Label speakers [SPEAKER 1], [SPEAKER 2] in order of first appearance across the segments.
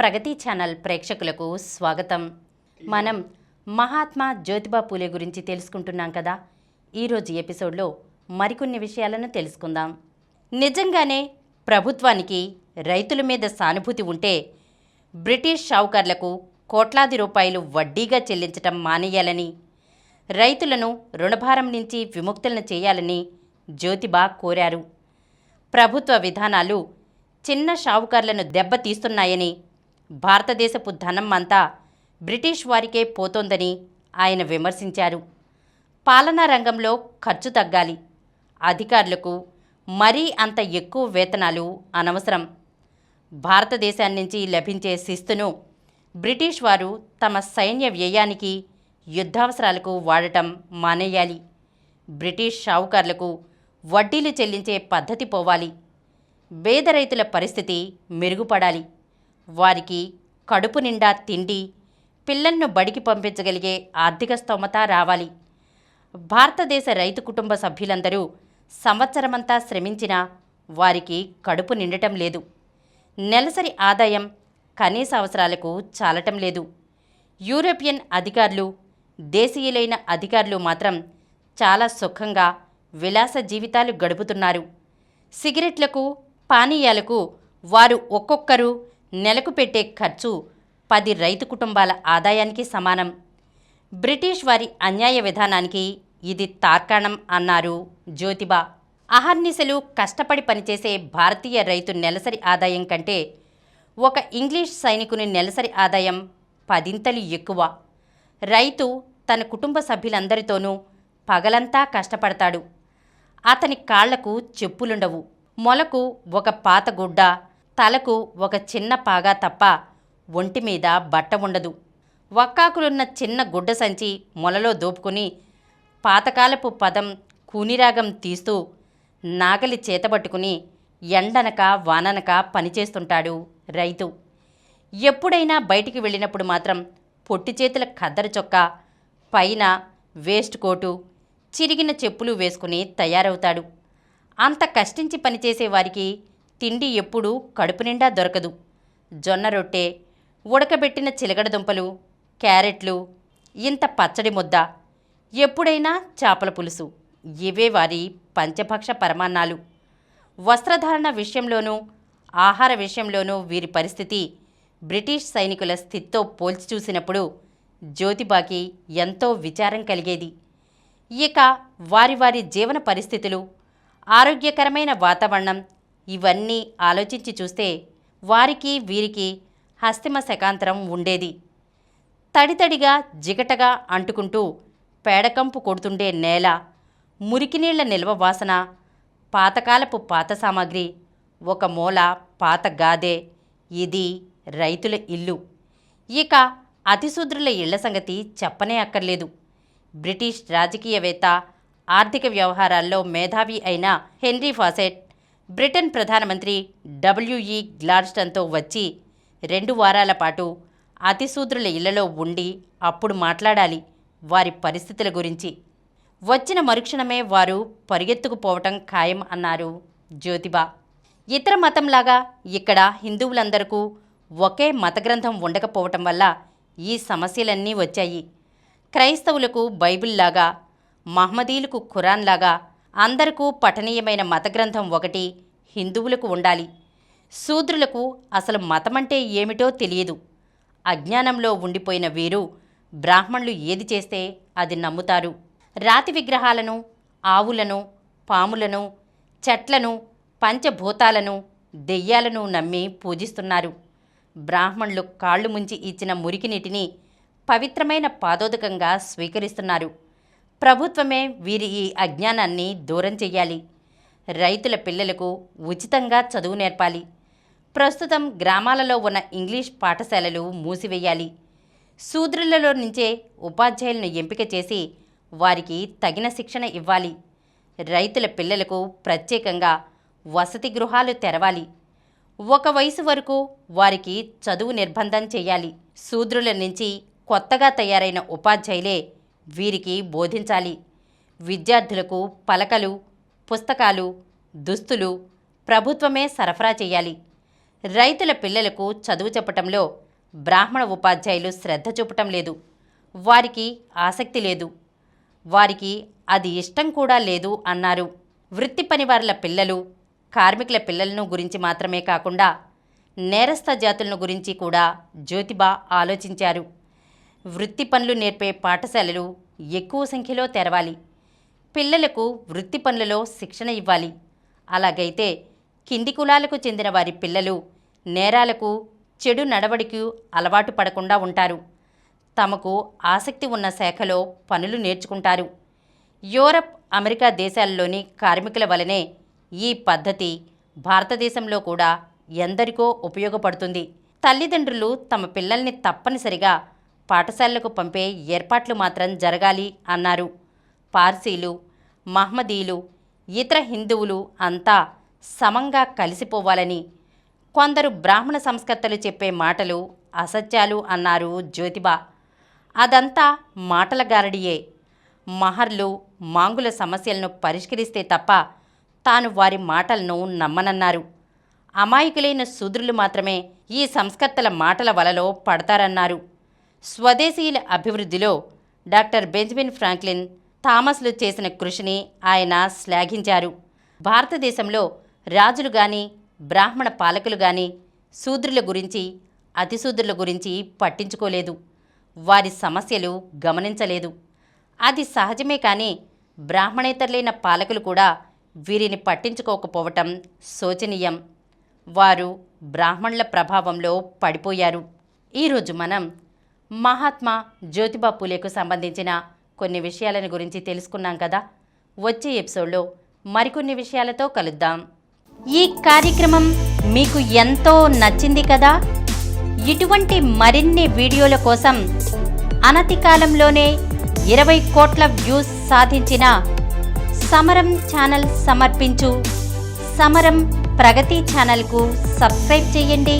[SPEAKER 1] ప్రగతి channel ప్రేక్షకులకు స్వాగతం. మనం మహాత్మా జ్యోతిబా పూలే గురించి తెలుసుకుంటున్నాం కదా. ఈరోజు ఎపిసోడ్లో మరికొన్ని విషయాలను తెలుసుకుందాం. నిజంగానే ప్రభుత్వానికి రైతుల మీద సానుభూతి ఉంటే బ్రిటిష్ షావుకార్లకు కోట్లాది రూపాయలు వడ్డీగా చెల్లించటం మానేయాలని, రైతులను రుణభారం నుంచి విముక్తులను చేయాలని జ్యోతిబా కోరారు. ప్రభుత్వ విధానాలు చిన్న షావుకార్లను దెబ్బతీస్తున్నాయని, భారతదేశపు ధనం అంతా బ్రిటిష్ వారికే పోతోందని ఆయన విమర్శించారు. పాలనా రంగంలో ఖర్చు తగ్గాలి, అధికారులకు మరీ అంత ఎక్కువ వేతనాలు అనవసరం, భారతదేశాన్నించి లభించే శిస్తును బ్రిటిష్ వారు తమ సైన్య వ్యయానికి, యుద్ధావసరాలకు వాడటం మానేయాలి, బ్రిటిష్ షావుకార్లకు వడ్డీలు చెల్లించే పద్ధతి పోవాలి, పేద రైతుల పరిస్థితి మెరుగుపడాలి, వారికి కడుపు నిండా తిండి, పిల్లలను బడికి పంపించగలిగే ఆర్థిక స్తోమత రావాలి. భారతదేశ రైతు కుటుంబ సభ్యులందరూ సంవత్సరమంతా శ్రమించినా వారికి కడుపు నిండటం లేదు, నెలసరి ఆదాయం కనీస అవసరాలకు చాలటం లేదు. యూరోపియన్ అధికారులు, దేశీయులైన అధికారులు మాత్రం చాలా సుఖంగా విలాస జీవితాలు గడుపుతున్నారు. సిగరెట్లకు, పానీయాలకు వారు ఒక్కొక్కరు నెలకు పెట్టే ఖర్చు 10 రైతు కుటుంబాల ఆదాయానికి సమానం. బ్రిటిష్ వారి అన్యాయ విధానానికి ఇది తార్కాణం అన్నారు జ్యోతిబా. అహర్నిశలు కష్టపడి పనిచేసే భారతీయ రైతు నెలసరి ఆదాయం కంటే ఒక ఇంగ్లీష్ సైనికుని నెలసరి ఆదాయం 10 ఎక్కువ. రైతు తన కుటుంబ సభ్యులందరితోనూ పగలంతా కష్టపడతాడు. అతని కాళ్లకు చెప్పులుండవు, మొలకు ఒక పాత గుడ్డ, తలకు ఒక చిన్న పాగా తప్ప ఒంటి మీద బట్ట ఉండదు. వక్కాకులున్న చిన్న గుడ్డ సంచి మొలలో దోపుకుని పాతకాలపు పదం కూనిరాగం తీస్తూ నాగలి చేతబట్టుకుని ఎండనక వాననక పనిచేస్తుంటాడు రైతు. ఎప్పుడైనా బయటికి వెళ్ళినప్పుడు మాత్రం పొట్టి చేతుల ఖద్దరు చొక్కా, పైన వేస్ట్ కోటు, చిరిగిన చెప్పులు వేసుకుని తయారవుతాడు. అంత కష్టించి పనిచేసే వారికి తిండి ఎప్పుడూ కడుపు నిండా దొరకదు. జొన్న రొట్టె, ఉడకబెట్టిన చిలగడ దుంపలు, క్యారెట్లు, ఇంత పచ్చడి ముద్ద, ఎప్పుడైనా చేపల పులుసు, ఇవే వారి పంచభక్ష పరమాన్నాలు. వస్త్రధారణ విషయంలోనూ, ఆహార విషయంలోనూ వీరి పరిస్థితి బ్రిటిష్ సైనికుల స్థితితో పోల్చి చూసినప్పుడు జ్యోతిబాకి ఎంతో విచారం కలిగేది. ఇక వారి వారి జీవన పరిస్థితులు, ఆరోగ్యకరమైన వాతావరణం ఇవన్నీ ఆలోచించి చూస్తే వారికి వీరికి హస్తిమ శకాంతరం ఉండేది. తడితడిగా జిగటగా అంటుకుంటూ పేడకంపు కొడుతుండే నేల, మురికినీళ్ల నిల్వ వాసన, పాతకాలపు పాత సామాగ్రి, ఒక మూల పాత గాదె, ఇది రైతుల ఇల్లు. ఇక అతిశూద్రుల ఇళ్ల సంగతి చెప్పనే అక్కర్లేదు. బ్రిటిష్ రాజకీయవేత్త, ఆర్థిక వ్యవహారాల్లో మేధావి అయిన హెన్రీ ఫాసెట్ బ్రిటన్ ప్రధానమంత్రి డబ్ల్యూఈ గ్లాడ్స్టన్తో వచ్చి 2 వారాల పాటు అతిశూద్రుల ఇళ్లలో ఉండి అప్పుడు మాట్లాడాలి వారి పరిస్థితుల గురించి. వచ్చిన మరుక్షణమే వారు పరిగెత్తుకుపోవటం ఖాయం అన్నారు జ్యోతిబా. ఇతర మతంలాగా ఇక్కడ హిందువులందరికీ ఒకే మతగ్రంథం ఉండకపోవటం వల్ల ఈ సమస్యలన్నీ వచ్చాయి. క్రైస్తవులకు బైబిల్లాగా, మహమ్మదీలకు ఖురాన్లాగా అందరికీ పఠనీయమైన మతగ్రంథం ఒకటి హిందువులకు ఉండాలి. శూద్రులకు అసలు మతమంటే ఏమిటో తెలియదు. అజ్ఞానంలో ఉండిపోయిన వీరు బ్రాహ్మణులు ఏది చేస్తే అది నమ్ముతారు. రాతి విగ్రహాలను, ఆవులను, పాములను, చెట్లను, పంచభూతాలను, దెయ్యాలను నమ్మి పూజిస్తున్నారు. బ్రాహ్మణులు కాళ్ళు ముంచి ఇచ్చిన మురికి నీటిని పవిత్రమైన పాదోదకంగా స్వీకరిస్తున్నారు. ప్రభుత్వమే వీరి ఈ అజ్ఞానాన్ని దూరం చెయ్యాలి. రైతుల పిల్లలకు ఉచితంగా చదువు నేర్పాలి. ప్రస్తుతం గ్రామాలలో ఉన్న ఇంగ్లీష్ పాఠశాలలు మూసివేయాలి. శూద్రులలో నుంచే ఉపాధ్యాయులను ఎంపిక చేసి వారికి తగిన శిక్షణ ఇవ్వాలి. రైతుల పిల్లలకు ప్రత్యేకంగా వసతి గృహాలు తెరవాలి. ఒక వయసు వరకు వారికి చదువు నిర్బంధం చేయాలి. శూద్రుల నుంచి కొత్తగా తయారైన ఉపాధ్యాయులే వీరికి బోధించాలి. విద్యార్థులకు పలకలు, పుస్తకాలు, దుస్తులు ప్రభుత్వమే సరఫరా చేయాలి. రైతుల పిల్లలకు చదువు చెప్పటంలో బ్రాహ్మణ ఉపాధ్యాయులు శ్రద్ధ చూపటం లేదు. వారికి ఆసక్తి లేదు. వారికి అది ఇష్టం కూడా లేదు అన్నారు. వృత్తి పనివారుల పిల్లలు, కార్మికుల పిల్లలను గురించి మాత్రమే కాకుండా నేరస్థ జాతులను గురించి కూడా జ్యోతిబా ఆలోచించారు. వృత్తి పనులు నేర్పే పాఠశాలలు ఎక్కువ సంఖ్యలో తెరవాలి. పిల్లలకు వృత్తి పనులలో శిక్షణ ఇవ్వాలి. అలాగైతే కింది కులాలకు చెందిన వారి పిల్లలు నేరాలకు, చెడు నడవడికి అలవాటు పడకుండా ఉంటారు. తమకు ఆసక్తి ఉన్న శాఖలో పనులు నేర్చుకుంటారు. యూరప్, అమెరికా దేశాల్లోని కార్మికుల వలనే ఈ పద్ధతి భారతదేశంలో కూడా ఎందరికో ఉపయోగపడుతుంది. తల్లిదండ్రులు తమ పిల్లల్ని తప్పనిసరిగా పాఠశాలలకు పంపే ఏర్పాట్లు మాత్రం జరగాలి అన్నారు. పార్సీలు, మహ్మదీలు, ఇతర హిందువులు అంతా సమంగా కలిసిపోవాలని, కొందరు బ్రాహ్మణ సంస్కర్తలు చెప్పే మాటలు అసత్యాలు అన్నారు జ్యోతిబా. అదంతా మాటల గారడియే. మహర్లు, మాంగుల సమస్యలను పరిష్కరిస్తే తప్ప తాను వారి మాటలను నమ్మనన్నారు. అమాయకులైన శూద్రులు మాత్రమే ఈ సంస్కర్తల మాటల వలలో పడతారన్నారు. స్వదేశీయుల అభివృద్ధిలో డాక్టర్ బెంజమిన్ ఫ్రాంక్లిన్, థామస్లు చేసిన కృషిని ఆయన శ్లాఘించారు. భారతదేశంలో రాజులు గాని, బ్రాహ్మణ పాలకులు గాని శూద్రుల గురించి, అతిశూద్రుల గురించి పట్టించుకోలేదు. వారి సమస్యలు గమనించలేదు. అది సహజమే. కానీ బ్రాహ్మణేతరులైన పాలకులు కూడా వీరిని పట్టించుకోకపోవటం శోచనీయం. వారు బ్రాహ్మణుల ప్రభావంలో పడిపోయారు. ఈరోజు మనం మహాత్మా జ్యోతిబా పూలేకు సంబంధించిన కొన్ని విషయాలను గురించి తెలుసుకున్నాం కదా. వచ్చే ఎపిసోడ్లో మరికొన్ని విషయాలతో కలుద్దాం. ఈ కార్యక్రమం మీకు ఎంతో నచ్చింది కదా. ఇటువంటి మరిన్ని వీడియోల కోసం అనతి కాలంలోనే 20 కోట్ల వ్యూస్ సాధించిన సమరం ఛానల్ సమర్పించు సమరం ప్రగతి ఛానల్కు సబ్స్క్రైబ్ చేయండి,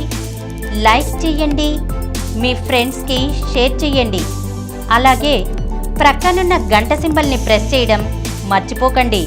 [SPEAKER 1] లైక్ చేయండి, మీ ఫ్రెండ్స్కి షేర్ చేయండి. అలాగే ప్రక్కనున్న గంట సింబల్ని ప్రెస్ చేయడం మర్చిపోకండి.